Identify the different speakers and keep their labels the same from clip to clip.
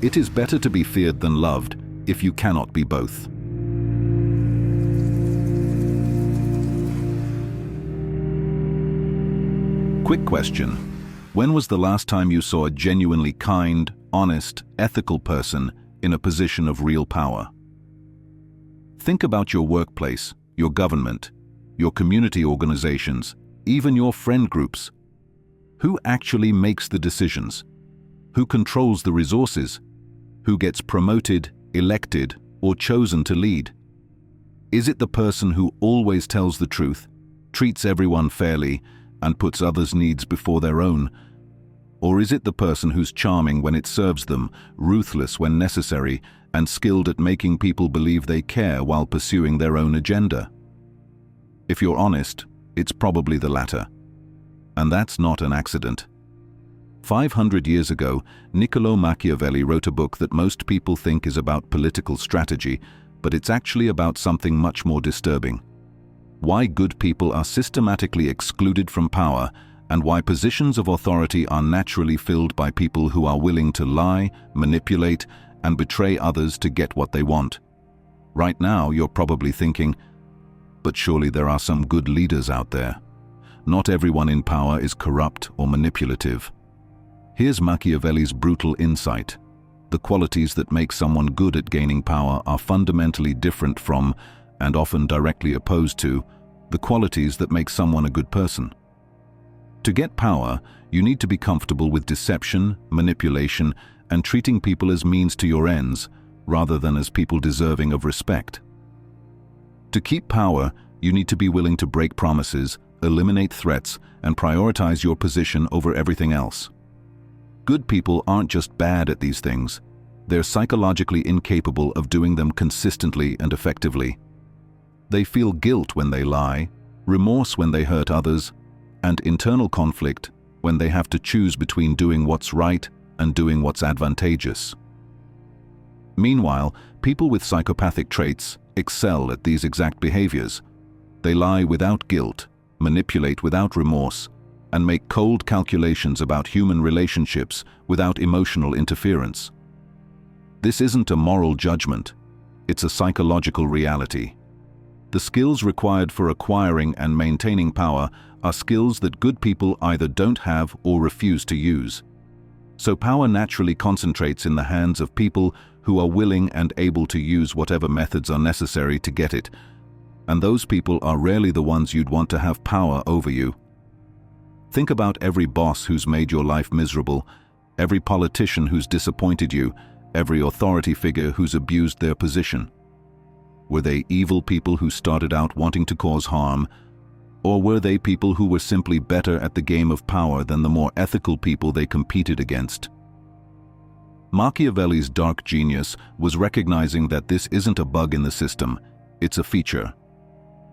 Speaker 1: It is better to be feared than loved if you cannot be both. Quick question. When was the last time you saw a genuinely kind, honest, ethical person in a position of real power? Think about your workplace, your government, your community organizations, even your friend groups. Who actually makes the decisions? Who controls the resources? Who gets promoted, elected, or chosen to lead? Is it the person who always tells the truth, treats everyone fairly, and puts others' needs before their own? Or is it the person who's charming when it serves them, ruthless when necessary, and skilled at making people believe they care while pursuing their own agenda? If you're honest, it's probably the latter. And that's not an accident. 500 years ago, Niccolo Machiavelli wrote a book that most people think is about political strategy, but it's actually about something much more disturbing. Why good people are systematically excluded from power, and why positions of authority are naturally filled by people who are willing to lie, manipulate, and betray others to get what they want. Right now, you're probably thinking, but surely there are some good leaders out there. Not everyone in power is corrupt or manipulative. Here's Machiavelli's brutal insight. The qualities that make someone good at gaining power are fundamentally different from, and often directly opposed to, the qualities that make someone a good person. To get power, you need to be comfortable with deception, manipulation, and treating people as means to your ends, rather than as people deserving of respect. To keep power, you need to be willing to break promises, eliminate threats, and prioritize your position over everything else. Good people aren't just bad at these things. They're psychologically incapable of doing them consistently and effectively. They feel guilt when they lie, remorse when they hurt others, and internal conflict when they have to choose between doing what's right and doing what's advantageous. Meanwhile, people with psychopathic traits excel at these exact behaviors. They lie without guilt, manipulate without remorse, and make cold calculations about human relationships without emotional interference. This isn't a moral judgment, it's a psychological reality. The skills required for acquiring and maintaining power are skills that good people either don't have or refuse to use. So power naturally concentrates in the hands of people who are willing and able to use whatever methods are necessary to get it, and those people are rarely the ones you'd want to have power over you. Think about every boss who's made your life miserable, every politician who's disappointed you, every authority figure who's abused their position. Were they evil people who started out wanting to cause harm, or were they people who were simply better at the game of power than the more ethical people they competed against? Machiavelli's dark genius was recognizing that this isn't a bug in the system, it's a feature.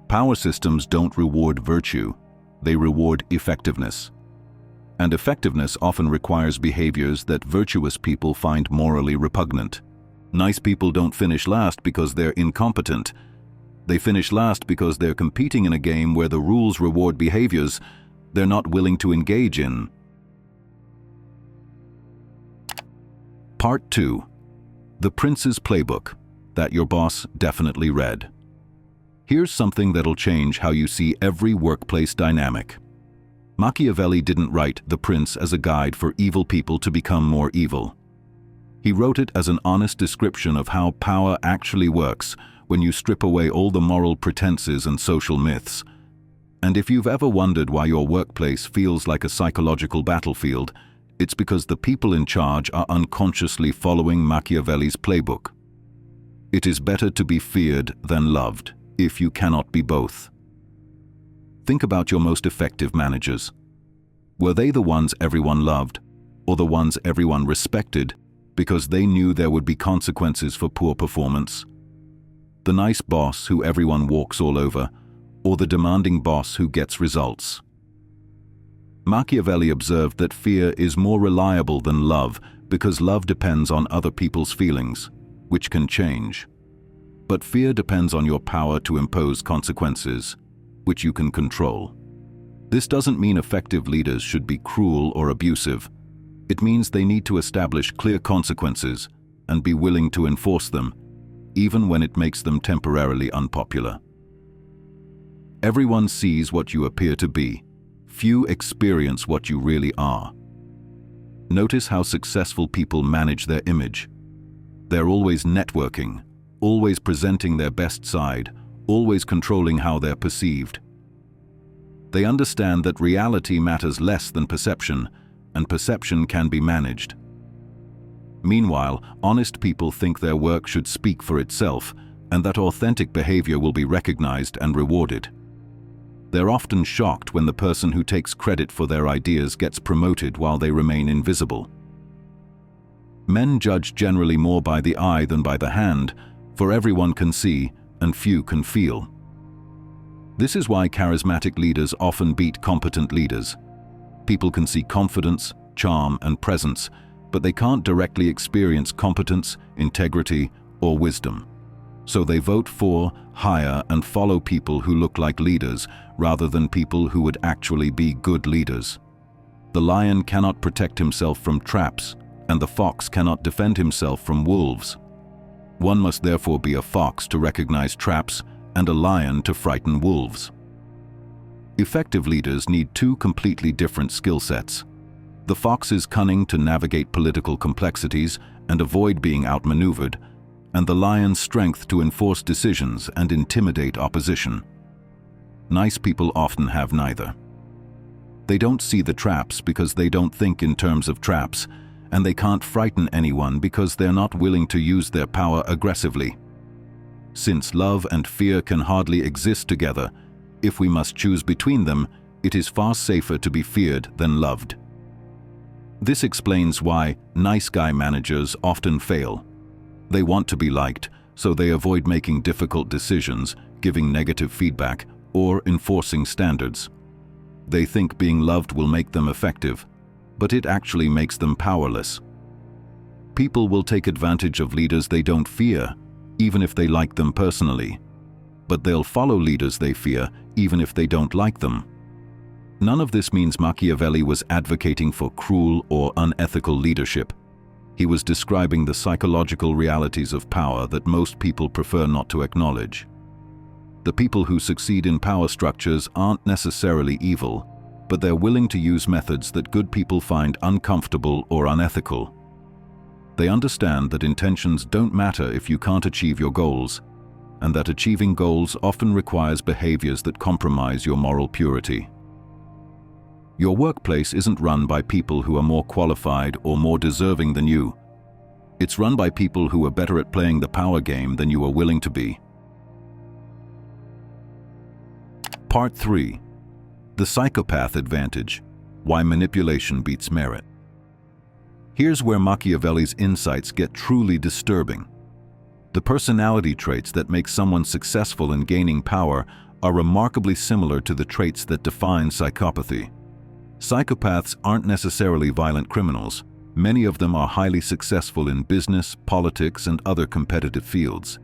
Speaker 1: Power systems don't reward virtue, they reward effectiveness. And effectiveness often requires behaviors that virtuous people find morally repugnant. Nice people don't finish last because they're incompetent. They finish last because they're competing in a game where the rules reward behaviors they're not willing to engage in. Part 2. The Prince's Playbook, that your boss definitely read. Here's something that'll change how you see every workplace dynamic. Machiavelli didn't write The Prince as a guide for evil people to become more evil. He wrote it as an honest description of how power actually works when you strip away all the moral pretenses and social myths. And if you've ever wondered why your workplace feels like a psychological battlefield, it's because the people in charge are unconsciously following Machiavelli's playbook. It is better to be feared than loved, if you cannot be both. Think about your most effective managers. Were they the ones everyone loved, or the ones everyone respected, because they knew there would be consequences for poor performance? The nice boss who everyone walks all over, or the demanding boss who gets results? Machiavelli observed that fear is more reliable than love because love depends on other people's feelings, which can change. But fear depends on your power to impose consequences, which you can control. This doesn't mean effective leaders should be cruel or abusive. It means they need to establish clear consequences, and be willing to enforce them, even when it makes them temporarily unpopular. Everyone sees what you appear to be. Few experience what you really are. Notice how successful people manage their image. They're always networking, always presenting their best side, always controlling how they're perceived. They understand that reality matters less than perception, and perception can be managed. Meanwhile, honest people think their work should speak for itself, and that authentic behavior will be recognized and rewarded. They're often shocked when the person who takes credit for their ideas gets promoted while they remain invisible. Men judge generally more by the eye than by the hand, for everyone can see and few can feel. This is why charismatic leaders often beat competent leaders. People can see confidence, charm, and presence, but they can't directly experience competence, integrity, or wisdom. So they vote for, hire, and follow people who look like leaders rather than people who would actually be good leaders. The lion cannot protect himself from traps, and the fox cannot defend himself from wolves. One must therefore be a fox to recognize traps and a lion to frighten wolves. Effective leaders need two completely different skill sets. The fox is cunning to navigate political complexities and avoid being outmaneuvered, and the lion's strength to enforce decisions and intimidate opposition. Nice people often have neither. They don't see the traps because they don't think in terms of traps, and they can't frighten anyone because they're not willing to use their power aggressively. Since love and fear can hardly exist together, if we must choose between them, it is far safer to be feared than loved. This explains why nice guy managers often fail. They want to be liked, so they avoid making difficult decisions, giving negative feedback, or enforcing standards. They think being loved will make them effective, but it actually makes them powerless. People will take advantage of leaders they don't fear, even if they like them personally. But they'll follow leaders they fear, even if they don't like them. None of this means Machiavelli was advocating for cruel or unethical leadership. He was describing the psychological realities of power that most people prefer not to acknowledge. The people who succeed in power structures aren't necessarily evil, but they're willing to use methods that good people find uncomfortable or unethical. They understand that intentions don't matter if you can't achieve your goals, and that achieving goals often requires behaviors that compromise your moral purity. Your workplace isn't run by people who are more qualified or more deserving than you. It's run by people who are better at playing the power game than you are willing to be. Part 3. The Psychopath Advantage: Why Manipulation Beats Merit. Here's where Machiavelli's insights get truly disturbing. The personality traits that make someone successful in gaining power are remarkably similar to the traits that define psychopathy. Psychopaths aren't necessarily violent criminals. Many of them are highly successful in business, politics, and other competitive fields.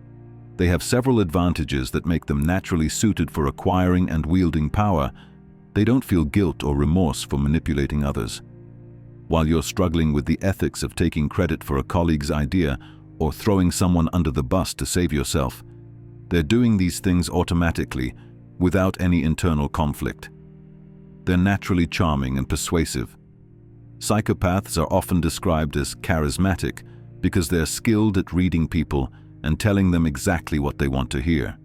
Speaker 1: They have several advantages that make them naturally suited for acquiring and wielding power. They don't feel guilt or remorse for manipulating others. While you're struggling with the ethics of taking credit for a colleague's idea or throwing someone under the bus to save yourself, they're doing these things automatically, without any internal conflict. They're naturally charming and persuasive. Psychopaths are often described as charismatic because they're skilled at reading people and telling them exactly what they want to hear.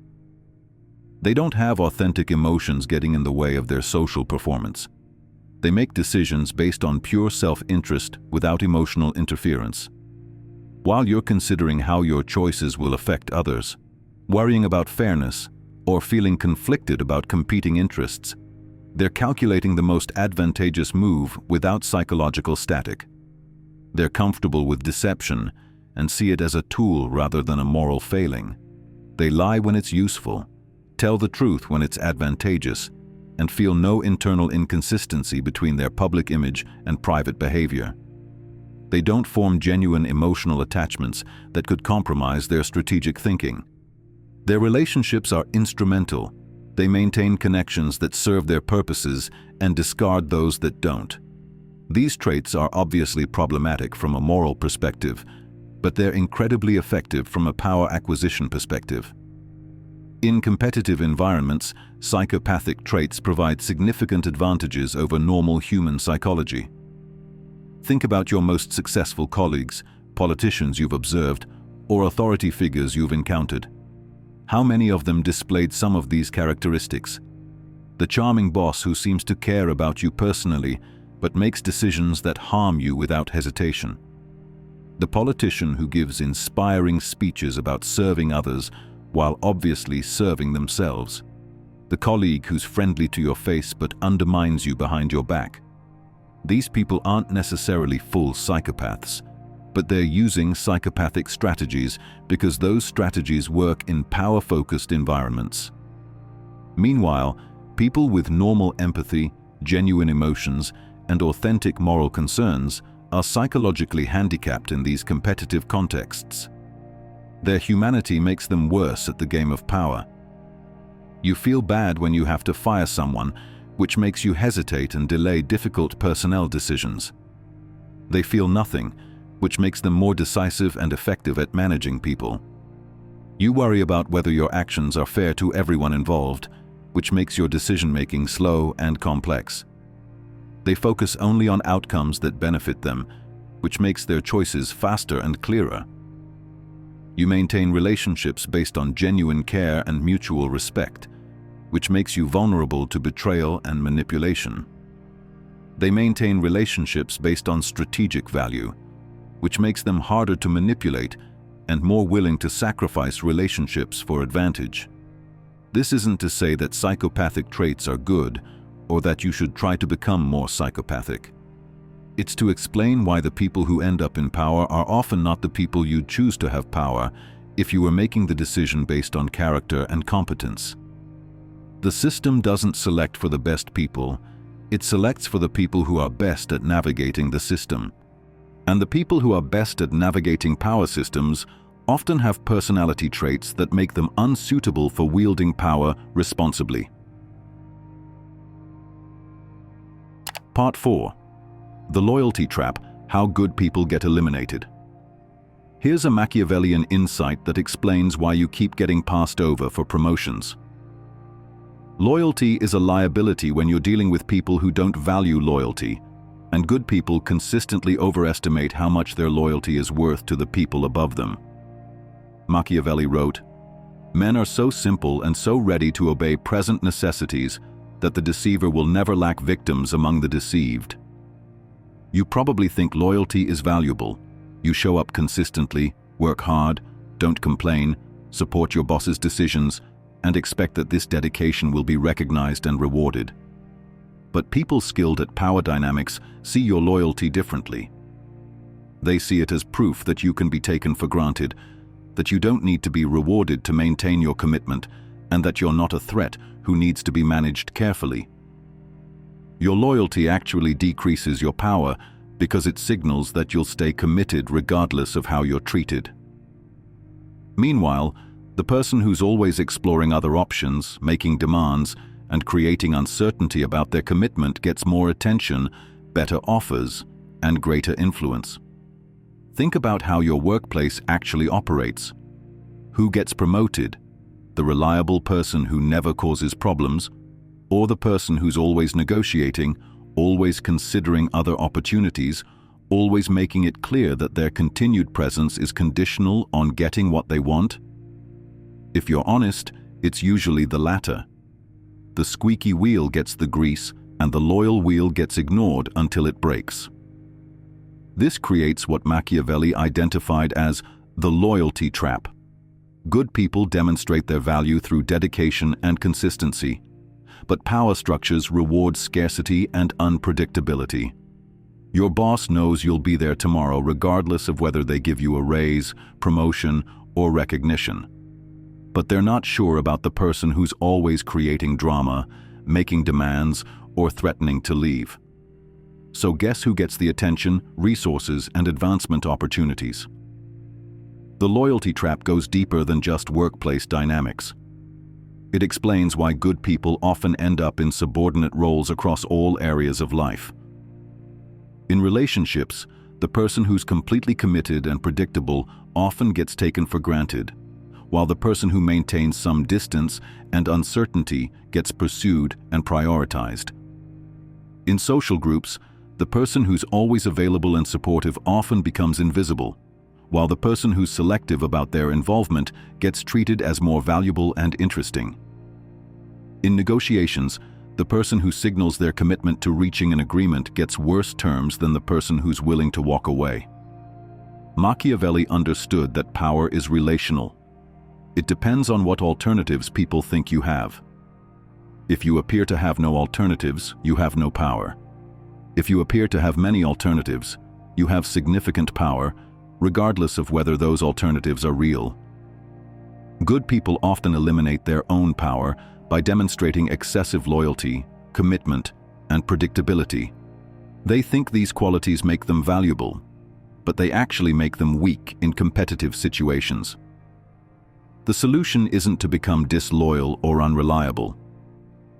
Speaker 1: They don't have authentic emotions getting in the way of their social performance. They make decisions based on pure self-interest without emotional interference. While you're considering how your choices will affect others, worrying about fairness, or feeling conflicted about competing interests, they're calculating the most advantageous move without psychological static. They're comfortable with deception and see it as a tool rather than a moral failing. They lie when it's useful, tell the truth when it's advantageous, and feel no internal inconsistency between their public image and private behavior. They don't form genuine emotional attachments that could compromise their strategic thinking. Their relationships are instrumental. They maintain connections that serve their purposes and discard those that don't. These traits are obviously problematic from a moral perspective, but they're incredibly effective from a power acquisition perspective. In competitive environments, psychopathic traits provide significant advantages over normal human psychology. Think about your most successful colleagues, politicians you've observed, or authority figures you've encountered. How many of them displayed some of these characteristics? The charming boss who seems to care about you personally, but makes decisions that harm you without hesitation. The politician who gives inspiring speeches about serving others while obviously serving themselves. The colleague who's friendly to your face but undermines you behind your back. These people aren't necessarily full psychopaths, but they're using psychopathic strategies because those strategies work in power-focused environments. Meanwhile, people with normal empathy, genuine emotions, and authentic moral concerns are psychologically handicapped in these competitive contexts. Their humanity makes them worse at the game of power. You feel bad when you have to fire someone, which makes you hesitate and delay difficult personnel decisions. They feel nothing, which makes them more decisive and effective at managing people. You worry about whether your actions are fair to everyone involved, which makes your decision-making slow and complex. They focus only on outcomes that benefit them, which makes their choices faster and clearer. You maintain relationships based on genuine care and mutual respect, which makes you vulnerable to betrayal and manipulation. They maintain relationships based on strategic value, which makes them harder to manipulate and more willing to sacrifice relationships for advantage. This isn't to say that psychopathic traits are good or that you should try to become more psychopathic. It's to explain why the people who end up in power are often not the people you'd choose to have power if you were making the decision based on character and competence. The system doesn't select for the best people, it selects for the people who are best at navigating the system. And the people who are best at navigating power systems often have personality traits that make them unsuitable for wielding power responsibly. Part 4. The Loyalty Trap: How Good People Get Eliminated. Here's a Machiavellian insight that explains why you keep getting passed over for promotions. Loyalty is a liability when you're dealing with people who don't value loyalty, and good people consistently overestimate how much their loyalty is worth to the people above them. Machiavelli wrote, "Men are so simple and so ready to obey present necessities that the deceiver will never lack victims among the deceived." You probably think loyalty is valuable. You show up consistently, work hard, don't complain, support your boss's decisions, and expect that this dedication will be recognized and rewarded. But people skilled at power dynamics see your loyalty differently. They see it as proof that you can be taken for granted, that you don't need to be rewarded to maintain your commitment, and that you're not a threat who needs to be managed carefully. Your loyalty actually decreases your power because it signals that you'll stay committed regardless of how you're treated. Meanwhile, the person who's always exploring other options, making demands, and creating uncertainty about their commitment gets more attention, better offers, and greater influence. Think about how your workplace actually operates. Who gets promoted? The reliable person who never causes problems, or the person who's always negotiating, always considering other opportunities, always making it clear that their continued presence is conditional on getting what they want? If you're honest, it's usually the latter. The squeaky wheel gets the grease, and the loyal wheel gets ignored until it breaks. This creates what Machiavelli identified as the loyalty trap. Good people demonstrate their value through dedication and consistency, but power structures reward scarcity and unpredictability. Your boss knows you'll be there tomorrow regardless of whether they give you a raise, promotion, or recognition. But they're not sure about the person who's always creating drama, making demands, or threatening to leave. So guess who gets the attention, resources, and advancement opportunities? The loyalty trap goes deeper than just workplace dynamics. It explains why good people often end up in subordinate roles across all areas of life. In relationships, The person who's completely committed and predictable often gets taken for granted, while the person who maintains some distance and uncertainty gets pursued and prioritized. In social groups, the person who's always available and supportive often becomes invisible, while the person who's selective about their involvement gets treated as more valuable and interesting. In negotiations, the person who signals their commitment to reaching an agreement gets worse terms than the person who's willing to walk away. Machiavelli understood that power is relational. It depends on what alternatives people think you have. If you appear to have no alternatives, you have no power. If you appear to have many alternatives, you have significant power, regardless of whether those alternatives are real. Good people often eliminate their own power by demonstrating excessive loyalty, commitment, and predictability. They think these qualities make them valuable, but they actually make them weak in competitive situations. The solution isn't to become disloyal or unreliable.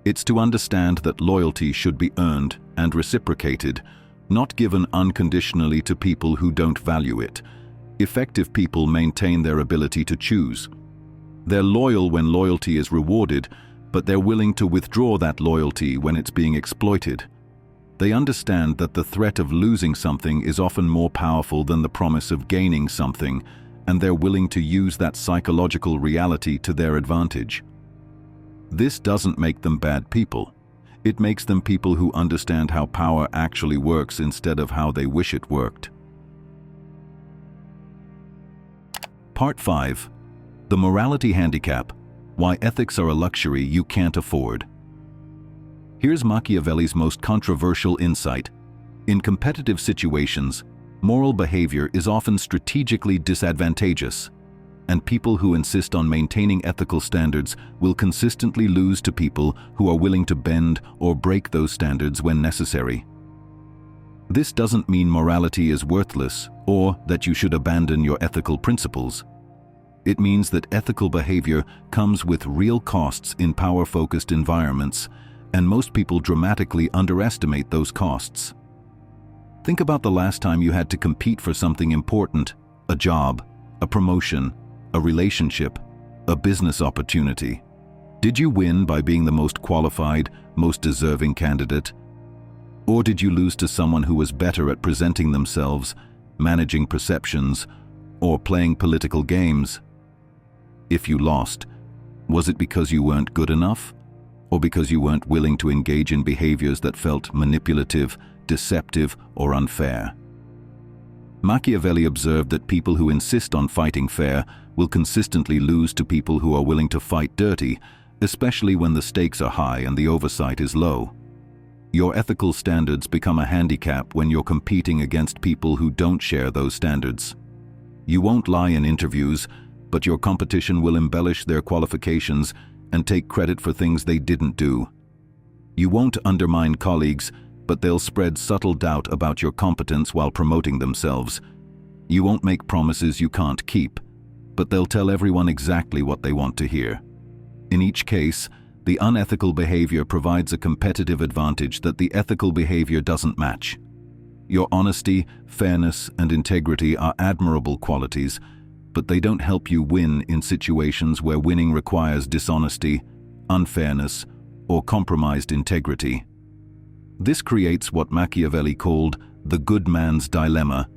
Speaker 1: It's to understand that loyalty should be earned and reciprocated, not given unconditionally to people who don't value it. Effective people maintain their ability to choose. They're loyal when loyalty is rewarded, but they're willing to withdraw that loyalty when it's being exploited. They understand that the threat of losing something is often more powerful than the promise of gaining something, and they're willing to use that psychological reality to their advantage. This doesn't make them bad people. It makes them people who understand how power actually works instead of how they wish it worked. Part 5. The Morality Handicap: Why Ethics Are a Luxury You Can't Afford. Here's Machiavelli's most controversial insight. In competitive situations, moral behavior is often strategically disadvantageous, and people who insist on maintaining ethical standards will consistently lose to people who are willing to bend or break those standards when necessary. This doesn't mean morality is worthless or that you should abandon your ethical principles. It means that ethical behavior comes with real costs in power-focused environments, and most people dramatically underestimate those costs. Think about the last time you had to compete for something important: a job, a promotion, a relationship, a business opportunity. Did you win by being the most qualified, most deserving candidate? Or did you lose to someone who was better at presenting themselves, managing perceptions, or playing political games? If you lost, was it because you weren't good enough? Or because you weren't willing to engage in behaviors that felt manipulative, deceptive, or unfair? Machiavelli observed that people who insist on fighting fair will consistently lose to people who are willing to fight dirty, especially when the stakes are high and the oversight is low. Your ethical standards become a handicap when you're competing against people who don't share those standards. You won't lie in interviews, but your competition will embellish their qualifications and take credit for things they didn't do. You won't undermine colleagues, but they'll spread subtle doubt about your competence while promoting themselves. You won't make promises you can't keep, but they'll tell everyone exactly what they want to hear. In each case, the unethical behavior provides a competitive advantage that the ethical behavior doesn't match. Your honesty, fairness, and integrity are admirable qualities, but they don't help you win in situations where winning requires dishonesty, unfairness, or compromised integrity. This creates what Machiavelli called the good man's dilemma.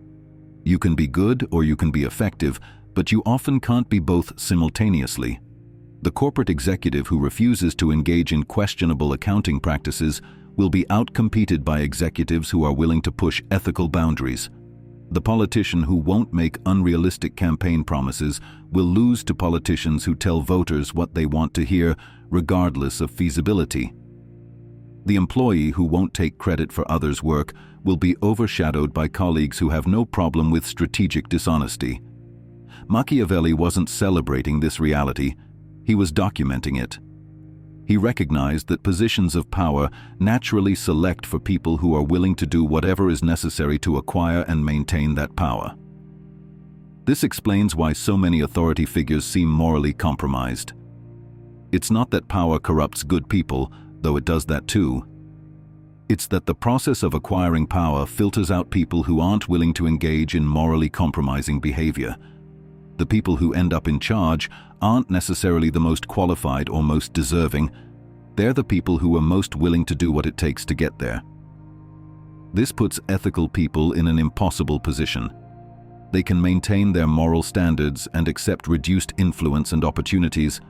Speaker 1: You can be good or you can be effective, but you often can't be both simultaneously. The corporate executive who refuses to engage in questionable accounting practices will be outcompeted by executives who are willing to push ethical boundaries. The politician who won't make unrealistic campaign promises will lose to politicians who tell voters what they want to hear, regardless of feasibility. The employee who won't take credit for others' work will be overshadowed by colleagues who have no problem with strategic dishonesty. Machiavelli wasn't celebrating this reality, he was documenting it. He recognized that positions of power naturally select for people who are willing to do whatever is necessary to acquire and maintain that power. This explains why so many authority figures seem morally compromised. It's not that power corrupts good people, though it does that too. It's that the process of acquiring power filters out people who aren't willing to engage in morally compromising behavior. The people who end up in charge aren't necessarily the most qualified or most deserving. They're the people who are most willing to do what it takes to get there. This puts ethical people in an impossible position. They can maintain their moral standards and accept reduced influence and opportunities,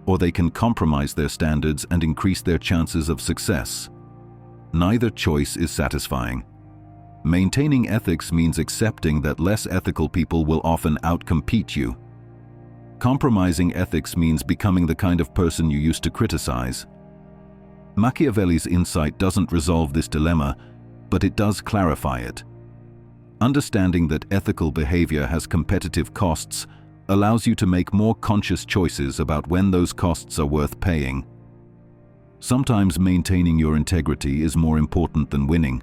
Speaker 1: or they can compromise their standards and increase their chances of success. Neither choice is satisfying. Maintaining ethics means accepting that less ethical people will often outcompete you. Compromising ethics means becoming the kind of person you used to criticize. Machiavelli's insight doesn't resolve this dilemma, but it does clarify it. Understanding that ethical behavior has competitive costs allows you to make more conscious choices about when those costs are worth paying. Sometimes maintaining your integrity is more important than winning.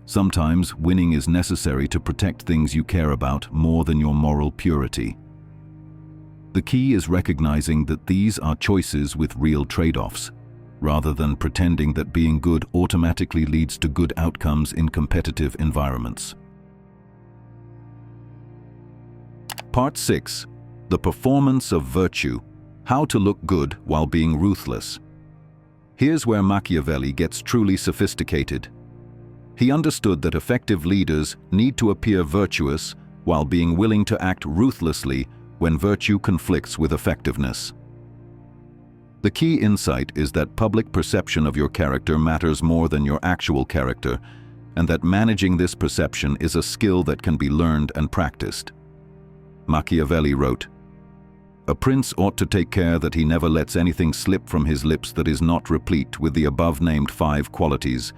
Speaker 1: Sometimes winning is necessary to protect things you care about more than your moral purity. The key is recognizing that these are choices with real trade-offs, rather than pretending that being good automatically leads to good outcomes in competitive environments. Part 6. The Performance of Virtue. How to look good while being ruthless. Here's where Machiavelli gets truly sophisticated. He understood that effective leaders need to appear virtuous while being willing to act ruthlessly when virtue conflicts with effectiveness. The key insight is that public perception of your character matters more than your actual character, and that managing this perception is a skill that can be learned and practiced. Machiavelli wrote, "A prince ought to take care that he never lets anything slip from his lips that is not replete with the above-named 5 qualities,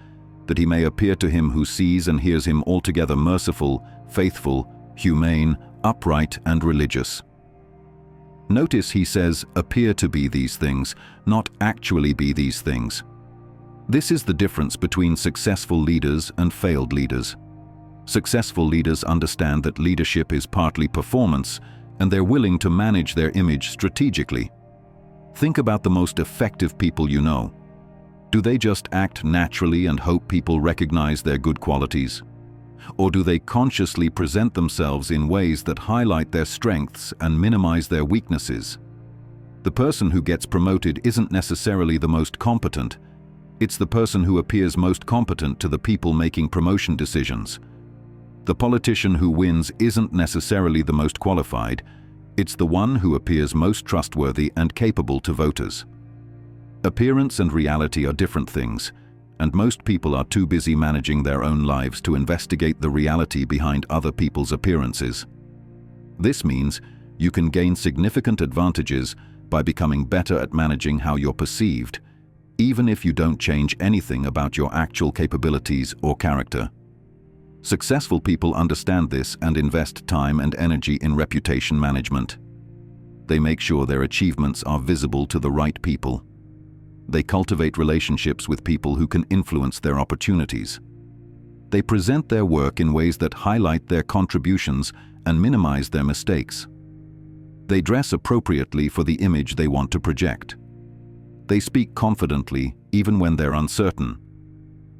Speaker 1: that he may appear to him who sees and hears him altogether merciful, faithful, humane, upright, and religious." Notice he says, appear to be these things, not actually be these things. This is the difference between successful leaders and failed leaders. Successful leaders understand that leadership is partly performance, and they're willing to manage their image strategically. Think about the most effective people you know. Do they just act naturally and hope people recognize their good qualities? Or do they consciously present themselves in ways that highlight their strengths and minimize their weaknesses? The person who gets promoted isn't necessarily the most competent. It's the person who appears most competent to the people making promotion decisions. The politician who wins isn't necessarily the most qualified. It's the one who appears most trustworthy and capable to voters. Appearance and reality are different things, and most people are too busy managing their own lives to investigate the reality behind other people's appearances. This means you can gain significant advantages by becoming better at managing how you're perceived, even if you don't change anything about your actual capabilities or character. Successful people understand this and invest time and energy in reputation management. They make sure their achievements are visible to the right people. They cultivate relationships with people who can influence their opportunities. They present their work in ways that highlight their contributions and minimize their mistakes. They dress appropriately for the image they want to project. They speak confidently even when they're uncertain.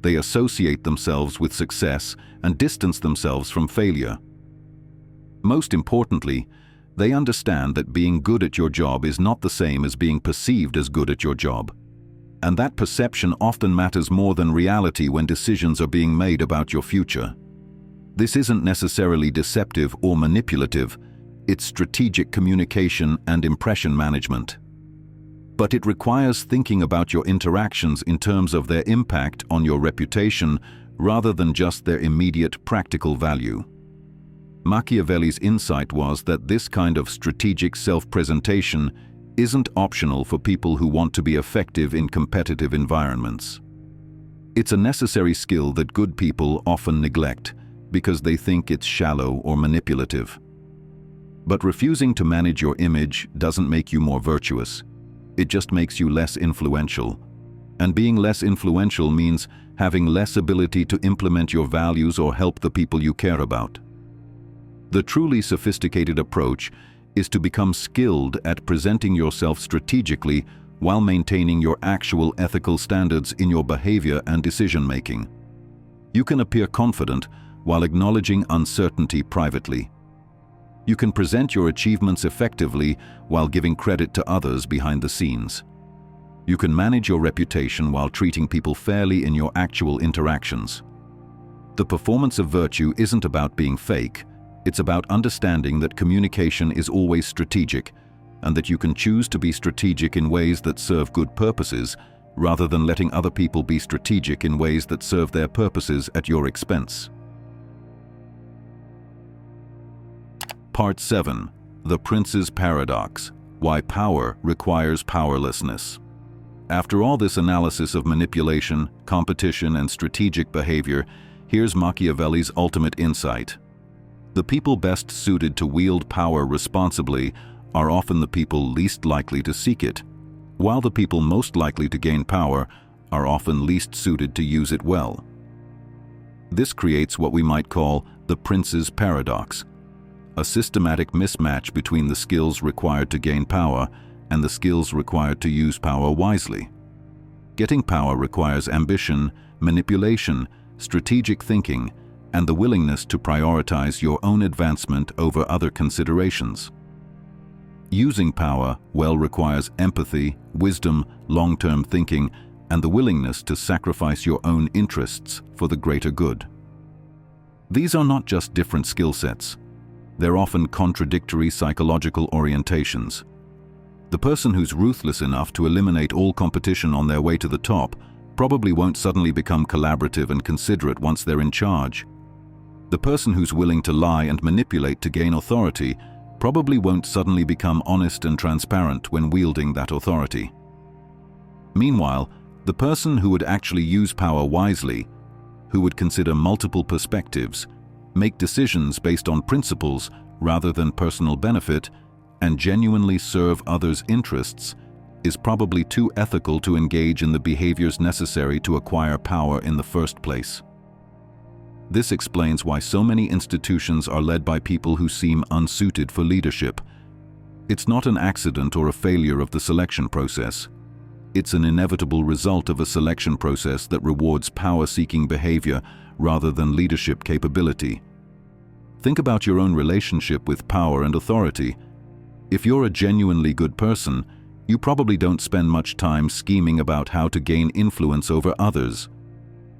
Speaker 1: They associate themselves with success and distance themselves from failure. Most importantly, they understand that being good at your job is not the same as being perceived as good at your job. And that perception often matters more than reality when decisions are being made about your future. This isn't necessarily deceptive or manipulative, it's strategic communication and impression management. But it requires thinking about your interactions in terms of their impact on your reputation rather than just their immediate practical value. Machiavelli's insight was that this kind of strategic self-presentation isn't optional for people who want to be effective in competitive environments. It's a necessary skill that good people often neglect because they think it's shallow or manipulative. But refusing to manage your image doesn't make you more virtuous. It just makes you less influential. And being less influential means having less ability to implement your values or help the people you care about. The truly sophisticated approach is to become skilled at presenting yourself strategically while maintaining your actual ethical standards in your behavior and decision-making. You can appear confident while acknowledging uncertainty privately. You can present your achievements effectively while giving credit to others behind the scenes. You can manage your reputation while treating people fairly in your actual interactions. The performance of virtue isn't about being fake. It's about understanding that communication is always strategic, and that you can choose to be strategic in ways that serve good purposes, rather than letting other people be strategic in ways that serve their purposes at your expense. Part 7. The Prince's Paradox: Why Power Requires Powerlessness. After all this analysis of manipulation, competition, and strategic behavior, here's Machiavelli's ultimate insight. The people best suited to wield power responsibly are often the people least likely to seek it, while the people most likely to gain power are often least suited to use it well. This creates what we might call the Prince's Paradox, a systematic mismatch between the skills required to gain power and the skills required to use power wisely. Getting power requires ambition, manipulation, strategic thinking, and the willingness to prioritize your own advancement over other considerations. Using power well requires empathy, wisdom, long-term thinking, and the willingness to sacrifice your own interests for the greater good. These are not just different skill sets. They're often contradictory psychological orientations. The person who's ruthless enough to eliminate all competition on their way to the top probably won't suddenly become collaborative and considerate once they're in charge. The person who's willing to lie and manipulate to gain authority probably won't suddenly become honest and transparent when wielding that authority. Meanwhile, the person who would actually use power wisely, who would consider multiple perspectives, make decisions based on principles rather than personal benefit, and genuinely serve others' interests, is probably too ethical to engage in the behaviors necessary to acquire power in the first place. This explains why so many institutions are led by people who seem unsuited for leadership. It's not an accident or a failure of the selection process. It's an inevitable result of a selection process that rewards power-seeking behavior rather than leadership capability. Think about your own relationship with power and authority. If you're a genuinely good person, you probably don't spend much time scheming about how to gain influence over others.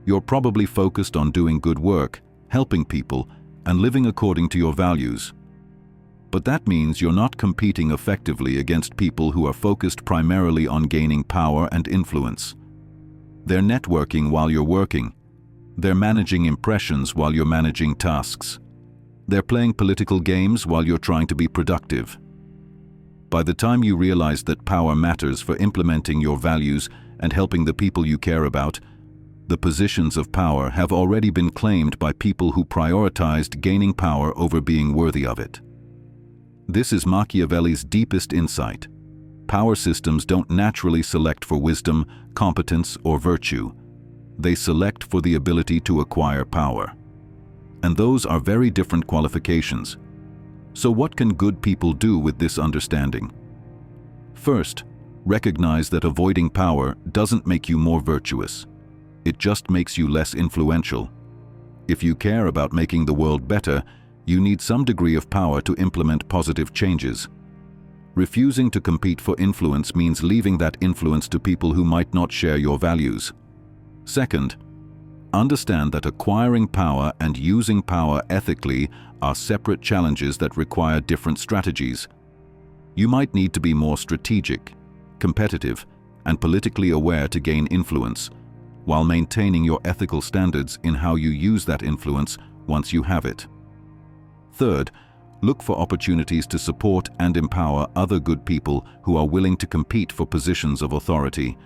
Speaker 1: You're probably focused on doing good work, helping people, and living according to your values. But that means you're not competing effectively against people who are focused primarily on gaining power and influence. They're networking while you're working. They're managing impressions while you're managing tasks. They're playing political games while you're trying to be productive. By the time you realize that power matters for implementing your values and helping the people you care about, the positions of power have already been claimed by people who prioritized gaining power over being worthy of it. This is Machiavelli's deepest insight. Power systems don't naturally select for wisdom, competence, or virtue. They select for the ability to acquire power. And those are very different qualifications. So what can good people do with this understanding? First, recognize that avoiding power doesn't make you more virtuous. It just makes you less influential. If you care about making the world better, you need some degree of power to implement positive changes. Refusing to compete for influence means leaving that influence to people who might not share your values. Second, understand that acquiring power and using power ethically are separate challenges that require different strategies. You might need to be more strategic, competitive, and politically aware to gain influence, while maintaining your ethical standards in how you use that influence once you have it. Third, look for opportunities to support and empower other good people who are willing to compete for positions of authority.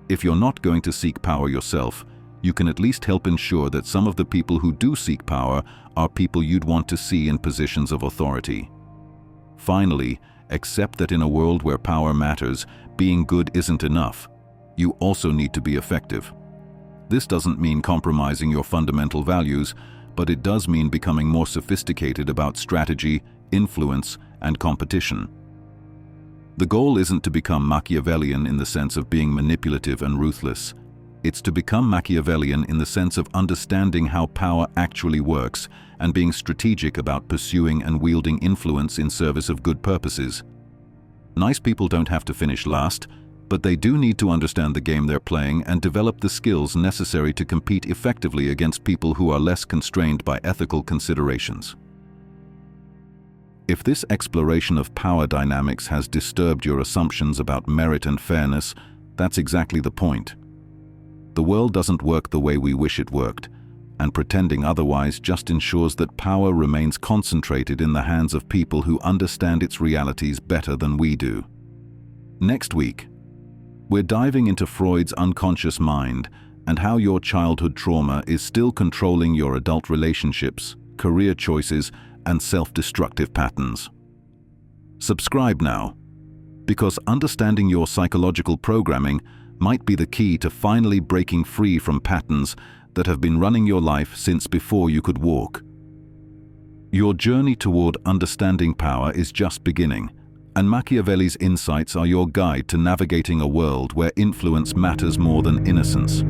Speaker 1: If you're not going to seek power yourself, you can at least help ensure that some of the people who do seek power are people you'd want to see in positions of authority. Finally, accept that in a world where power matters, being good isn't enough. You also need to be effective. This doesn't mean compromising your fundamental values, but it does mean becoming more sophisticated about strategy, influence, and competition. The goal isn't to become Machiavellian in the sense of being manipulative and ruthless. It's to become Machiavellian in the sense of understanding how power actually works and being strategic about pursuing and wielding influence in service of good purposes. Nice people don't have to finish last, but they do need to understand the game they're playing and develop the skills necessary to compete effectively against people who are less constrained by ethical considerations. If this exploration of power dynamics has disturbed your assumptions about merit and fairness, that's exactly the point. The world doesn't work the way we wish it worked, and pretending otherwise just ensures that power remains concentrated in the hands of people who understand its realities better than we do. Next week, we're diving into Freud's unconscious mind and how your childhood trauma is still controlling your adult relationships, career choices, and self-destructive patterns. Subscribe now, because understanding your psychological programming might be the key to finally breaking free from patterns that have been running your life since before you could walk. Your journey toward understanding power is just beginning, and Machiavelli's insights are your guide to navigating a world where influence matters more than innocence.